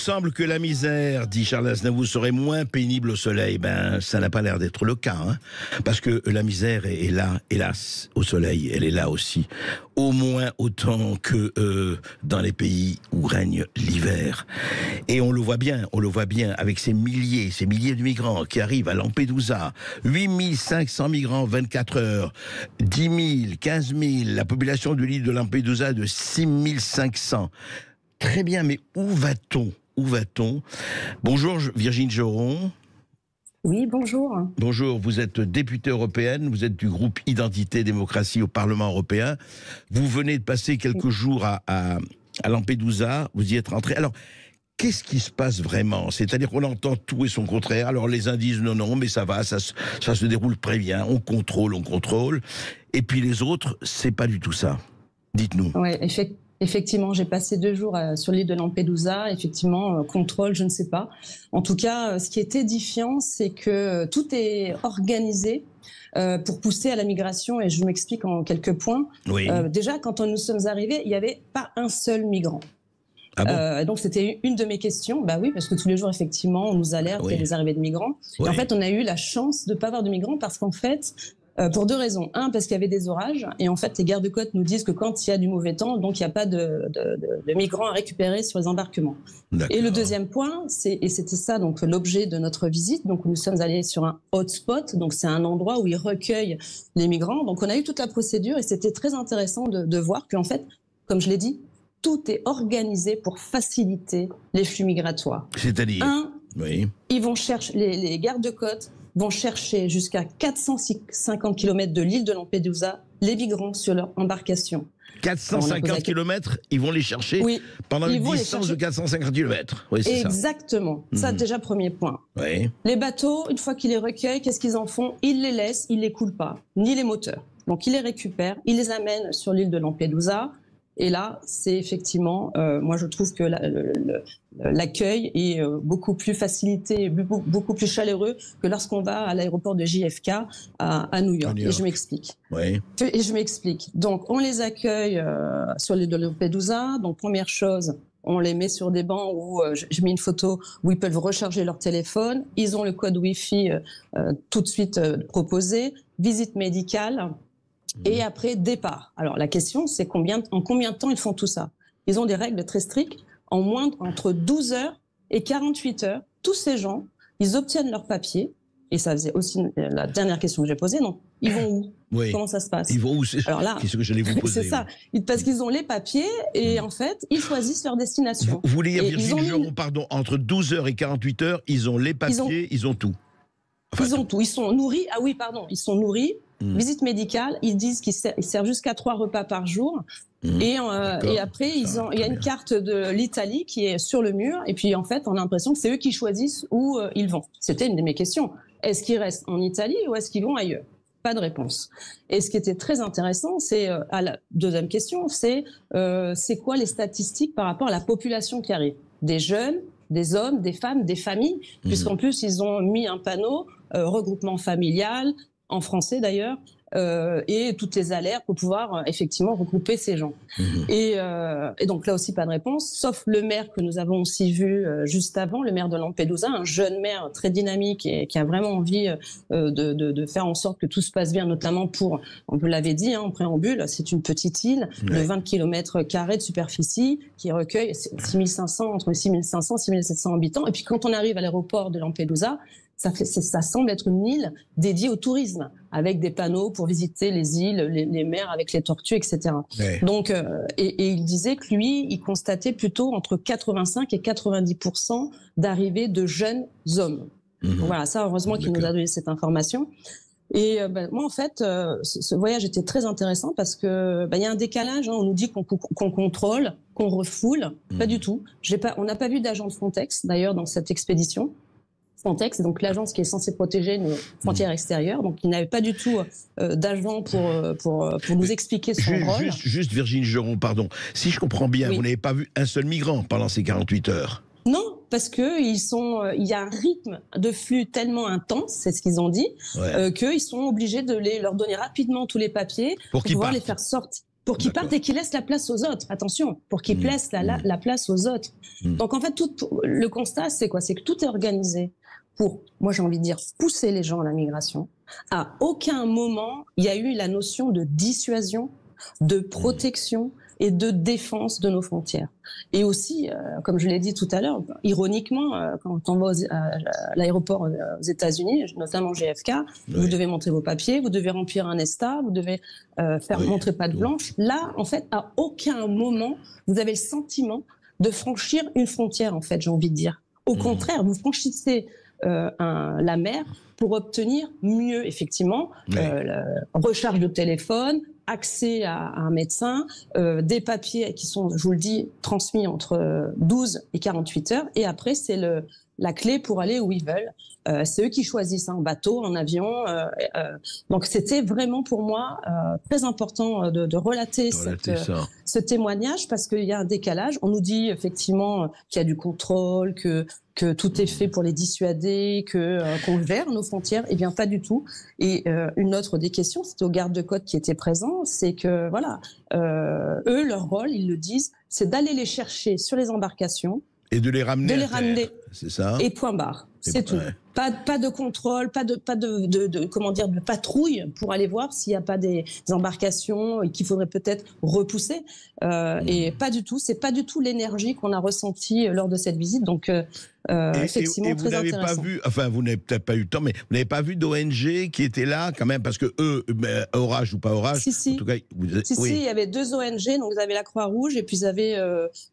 semble que la misère, dit Charles Aznavour, serait moins pénible au soleil. Ben, ça n'a pas l'air d'être le cas, hein, parce que la misère est là, hélas, au soleil. Elle est là aussi, au moins autant que dans les pays où règne l'hiver. Et on le voit bien avec ces milliers de migrants qui arrivent à Lampedusa. 8500 migrants en 24 heures, 10 000, 15 000, la population de l'île de Lampedusa de 6500. Très bien, mais où va-t-on? Bonjour Virginie Geron. Oui, bonjour. Bonjour, vous êtes députée européenne, vous êtes du groupe Identité Démocratie au Parlement européen. Vous venez de passer quelques jours à Lampedusa, vous y êtes rentrée. Alors, qu'est-ce qui se passe vraiment? C'est-à-dire qu'on entend tout et son contraire. Alors les uns disent non, mais ça va, ça se déroule très bien, on contrôle. Et puis les autres, c'est pas du tout ça. Dites-nous. Oui, effectivement, j'ai passé 2 jours sur l'île de Lampedusa. Effectivement, contrôle, je ne sais pas. En tout cas, ce qui est édifiant, c'est que tout est organisé pour pousser à la migration. Et je m'explique en quelques points. Oui. Déjà, quand nous sommes arrivés, il n'y avait pas un seul migrant. Ah bon? Donc c'était une de mes questions. Bah oui, parce que tous les jours, effectivement, on nous alerte qu'il y a des arrivées de migrants. Oui. Et en fait, on a eu la chance de ne pas avoir de migrants parce qu'en fait, pour 2 raisons. Un, parce qu'il y avait des orages. Et en fait, les gardes-côtes nous disent que quand il y a du mauvais temps, donc il n'y a pas de migrants à récupérer sur les embarquements. Et le deuxième point, et c'était ça donc l'objet de notre visite. Donc nous sommes allés sur un hotspot. Donc c'est un endroit où ils recueillent les migrants. Donc on a eu toute la procédure et c'était très intéressant de voir qu'en fait, comme je l'ai dit, tout est organisé pour faciliter les flux migratoires. C'est-à-dire ils vont chercher, les gardes-côtes vont chercher jusqu'à 450 km de l'île de Lampedusa les migrants sur leur embarcation. 450 km, ils vont les chercher pendant une distance de 450 km. Oui, c'est exactement. Ça, déjà, premier point. Oui. Les bateaux, une fois qu'ils les recueillent, qu'est-ce qu'ils en font? Ils les laissent, ils ne les coulent pas, ni les moteurs. Donc, ils les récupèrent, ils les amènent sur l'île de Lampedusa. Et là, c'est effectivement, moi je trouve que l'accueil est beaucoup plus facilité, beaucoup plus chaleureux que lorsqu'on va à l'aéroport de JFK à New York. Et je m'explique. Oui. Donc, on les accueille sur l'île de Lampedusa. Donc, première chose, on les met sur des bancs où je mets une photo où ils peuvent recharger leur téléphone. Ils ont le code Wi-Fi tout de suite proposé. Visite médicale. Et après, départ. Alors, la question, c'est en combien de temps ils font tout ça? Ils ont des règles très strictes. Entre 12 heures et 48 heures, tous ces gens, ils obtiennent leur papier. Et ça faisait aussi la dernière question que j'ai posée. Donc, ils vont où? Comment ça se passe? Ils vont où? Alors là, c'est ce que j'allais vous poser. C'est ça. Parce qu'ils ont les papiers et en fait, ils choisissent leur destination. Vous voulez dire, Virginie Geron, pardon, entre 12 heures et 48 heures, ils ont les papiers, ils ont tout. Enfin, ils ont tout. Ils sont nourris. Ah oui, pardon. Ils sont nourris. Visite médicale, ils disent qu'ils servent jusqu'à 3 repas par jour. Et après, il y a une carte de l'Italie qui est sur le mur. Et puis, en fait, on a l'impression que c'est eux qui choisissent où ils vont. C'était une de mes questions. Est-ce qu'ils restent en Italie ou est-ce qu'ils vont ailleurs? Pas de réponse. Et ce qui était très intéressant, c'est, à la deuxième question, c'est quoi les statistiques par rapport à la population qui arrive? Des jeunes, des hommes, des femmes, des familles, puisqu'en plus, ils ont mis un panneau regroupement familial, en français d'ailleurs, et toutes les alertes pour pouvoir effectivement regrouper ces gens. Et donc là aussi pas de réponse, sauf le maire que nous avons aussi vu juste avant, le maire de Lampedusa, un jeune maire très dynamique et qui a vraiment envie de faire en sorte que tout se passe bien, notamment pour, on vous l'avait dit, en préambule, c'est une petite île de 20 km² de superficie qui recueille entre 6500 et 6700 habitants. Et puis quand on arrive à l'aéroport de Lampedusa, ça semble être une île dédiée au tourisme, avec des panneaux pour visiter les îles, les mers avec les tortues, etc. Donc, et il disait que lui, il constatait plutôt entre 85 et 90% d'arrivées de jeunes hommes. Donc voilà, ça, heureusement qu'il nous a donné cette information. Et moi, en fait, ce voyage était très intéressant parce que y a un décalage. On nous dit qu'on contrôle, qu'on refoule. Pas du tout. On n'a pas vu d'agent de Frontex, d'ailleurs, dans cette expédition. Frontex, donc l'agence qui est censée protéger nos frontières extérieures. Donc, il n'avait pas du tout d'agent pour nous expliquer son rôle. Juste Virginie Geron, pardon. Si je comprends bien, vous n'avez pas vu un seul migrant pendant ces 48 heures? Non, parce que il y a un rythme de flux tellement intense, c'est ce qu'ils ont dit, qu'ils sont obligés de leur donner rapidement tous les papiers pour pouvoir les faire sortir. pour qu'ils partent et qu'ils laissent la place aux autres. Attention, pour qu'ils laissent la place aux autres. Donc en fait, le constat, c'est quoi? C'est que tout est organisé pour, moi j'ai envie de dire, pousser les gens à la migration. À aucun moment, il y a eu la notion de dissuasion, de protection et de défense de nos frontières. Et aussi, comme je l'ai dit tout à l'heure, ironiquement, quand on va à l'aéroport aux États-Unis, notamment JFK, vous devez montrer vos papiers, vous devez remplir un ESTA, vous devez montrer patte blanche. Là, en fait, à aucun moment, vous avez le sentiment de franchir une frontière, en fait, j'ai envie de dire. Au contraire, vous franchissez la mer pour obtenir mieux, effectivement, recharge de téléphone, accès à un médecin, des papiers qui sont, je vous le dis, transmis entre 12 et 48 heures. Et après, c'est la clé pour aller où ils veulent. C'est eux qui choisissent, en bateau, en avion. Donc, c'était vraiment pour moi très important de relater ce témoignage parce qu'il y a un décalage. On nous dit effectivement qu'il y a du contrôle, que tout est fait pour les dissuader, qu'on gère nos frontières. Eh bien, pas du tout. Et une autre des questions, c'était aux gardes-côtes qui étaient présents, c'est que, voilà, eux, leur rôle, ils le disent, c'est d'aller les chercher sur les embarcations. Et de les ramener. C'est ça. Et point barre. C'est tout. Pas de contrôle, pas de comment dire, de patrouille pour aller voir s'il n'y a pas des embarcations qu'il faudrait peut-être repousser. Et pas du tout. C'est pas du tout l'énergie qu'on a ressentie lors de cette visite. Donc, effectivement, et vous très n'avez pas vu, enfin, vous n'avez peut-être pas eu le temps, mais vous n'avez pas vu d'ONG qui étaient là quand même, parce que eux, orage ou pas orage, en tout cas, il y avait 2 ONG, donc vous avez la Croix-Rouge et puis vous avez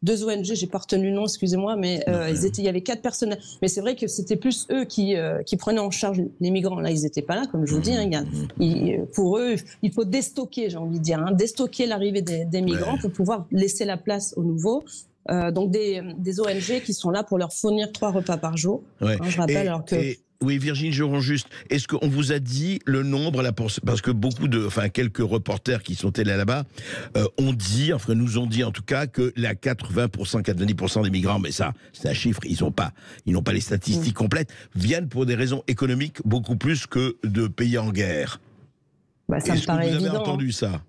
2 ONG, j'ai pas retenu le nom, excusez-moi, mais il y avait 4 personnes. Mais c'est vrai que c'était plus eux qui prenaient en charge les migrants. Là, ils n'étaient pas là, comme je vous dis. Pour eux, il faut déstocker, j'ai envie de dire, déstocker l'arrivée des migrants pour pouvoir laisser la place aux nouveaux. Donc des ONG qui sont là pour leur fournir 3 repas par jour. Je rappelle alors que... Oui, Virginie Joron-Just, est-ce qu'on vous a dit le nombre là, parce que quelques reporters qui sont allés là-bas nous ont dit en tout cas que la 90% des migrants, mais ça, c'est un chiffre, ils n'ont pas les statistiques complètes, viennent pour des raisons économiques beaucoup plus que de pays en guerre. Ça me paraît évident. Vous avez entendu ça?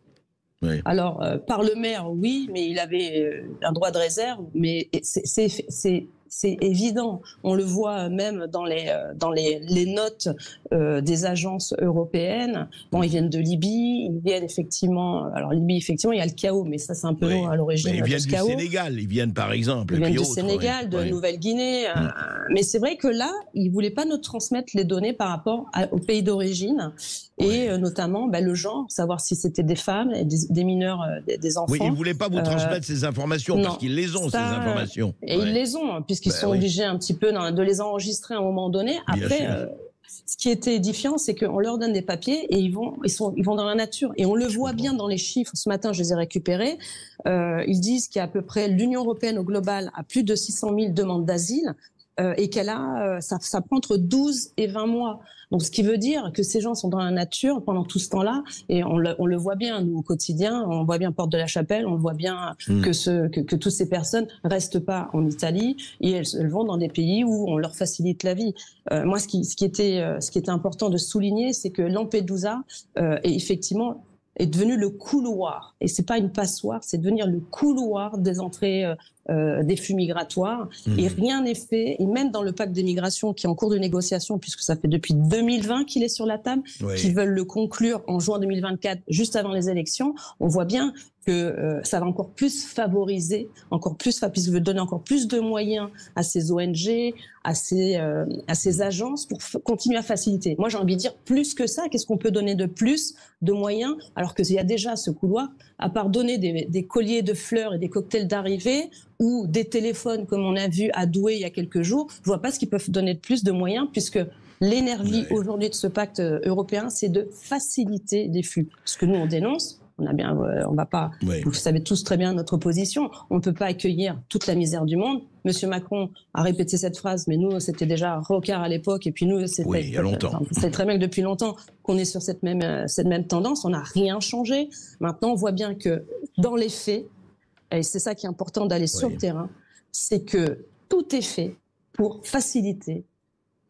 Oui. Alors, par le maire, oui, mais il avait un droit de réserve, mais c'est évident. On le voit même dans les notes des agences européennes. Bon, ils viennent de Libye, ils viennent effectivement... Alors, Libye, effectivement, il y a le chaos, mais ça, c'est un peu long à l'origine de ce chaos. Ils viennent du Sénégal, ils viennent par exemple. Ils viennent du Sénégal, de Nouvelle-Guinée. Mais c'est vrai que là, ils ne voulaient pas nous transmettre les données par rapport au pays d'origine, et notamment le genre, savoir si c'était des femmes, des mineurs, des enfants. Oui, ils ne voulaient pas vous transmettre ces informations, parce qu'ils les ont, ces informations. Et ils les ont, puisqu'ils sont obligés un petit peu de les enregistrer à un moment donné. Après, ce qui était édifiant, c'est qu'on leur donne des papiers et ils vont dans la nature. Et on le voit bien dans les chiffres. Ce matin, je les ai récupérés. Ils disent qu'il y a à peu près l'Union européenne au global a plus de 600 000 demandes d'asile. Et qu'elle a, ça prend entre 12 et 20 mois. Donc, ce qui veut dire que ces gens sont dans la nature pendant tout ce temps-là, et on le voit bien, nous, au quotidien, on voit bien Porte de la Chapelle, on voit bien que toutes ces personnes restent pas en Italie, et elles vont dans des pays où on leur facilite la vie. Moi, ce qui était important de souligner, c'est que Lampedusa effectivement est devenu le couloir, et c'est pas une passoire, c'est devenir le couloir des entrées des flux migratoires, et rien n'est fait, et même dans le pacte des migrations qui est en cours de négociation, puisque ça fait depuis 2020 qu'il est sur la table, qu'ils veulent le conclure en juin 2024, juste avant les élections, on voit bien que ça va encore plus favoriser, puisque veut donner encore plus de moyens à ces ONG, à ces agences pour continuer à faciliter. Moi, j'ai envie de dire plus que ça, qu'est-ce qu'on peut donner de plus de moyens, alors qu'il y a déjà ce couloir, à part donner des colliers de fleurs et des cocktails d'arrivée, ou des téléphones comme on a vu à Douai il y a quelques jours, je vois pas ce qu'ils peuvent donner de plus de moyens, puisque l'énergie aujourd'hui de ce pacte européen, c'est de faciliter les flux. Ce que nous on dénonce, on va pas, vous savez tous très bien notre position, on ne peut pas accueillir toute la misère du monde. Monsieur Macron a répété cette phrase, mais nous c'était déjà Rocard à l'époque, et puis nous c'était il y a longtemps. C'est très bien que depuis longtemps qu'on est sur cette même tendance, on n'a rien changé. Maintenant on voit bien que dans les faits, et c'est ça qui est important d'aller sur le terrain, c'est que tout est fait pour faciliter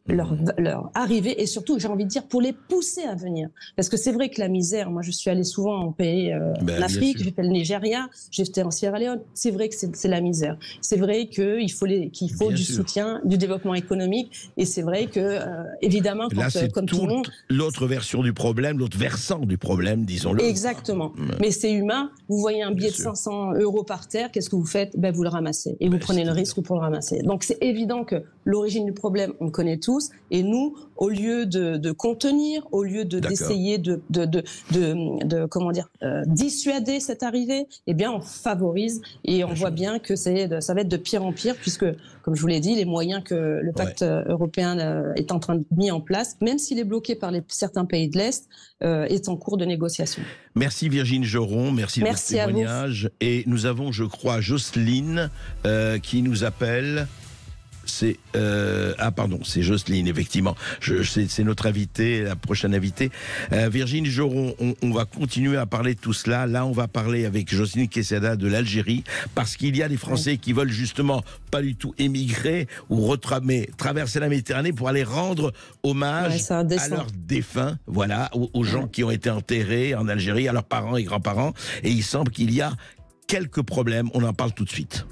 leur arrivée et surtout, j'ai envie de dire, pour les pousser à venir. Parce que c'est vrai que la misère, moi je suis allée souvent en pays en Afrique, j'ai fait le Nigeria, j'ai fait en Sierra Leone, c'est vrai que c'est la misère. C'est vrai qu'il faut du soutien, du développement économique et c'est vrai que, évidemment, là, c'est comme tout le monde... l'autre version du problème, l'autre versant du problème, disons-le. Exactement. Mais c'est humain. Vous voyez un billet de 500 € par terre, qu'est-ce que vous faites? Vous le ramassez et vous prenez le risque pour le ramasser. Donc c'est évident que l'origine du problème, on le connaît tous. Et nous, au lieu de contenir, au lieu d'essayer comment dire, dissuader cette arrivée, eh bien on favorise et on voit bien que ça va être de pire en pire puisque, comme je vous l'ai dit, les moyens que le pacte européen est en train de mettre en place, même s'il est bloqué par certains pays de l'Est, est en cours de négociation. Merci Virginie Joron, merci de votre témoignage. Et nous avons, je crois, Jocelyne qui nous appelle. C'est c'est Jocelyne, effectivement. C'est notre invitée, la prochaine invitée. Virginie Joron, on va continuer à parler de tout cela. Là, on va parler avec Jocelyne Quesada de l'Algérie, parce qu'il y a des Français qui veulent justement pas du tout émigrer ou traverser la Méditerranée pour aller rendre hommage à leurs défunts, voilà, aux gens qui ont été enterrés en Algérie, à leurs parents et grands-parents. Et il semble qu'il y a quelques problèmes. On en parle tout de suite.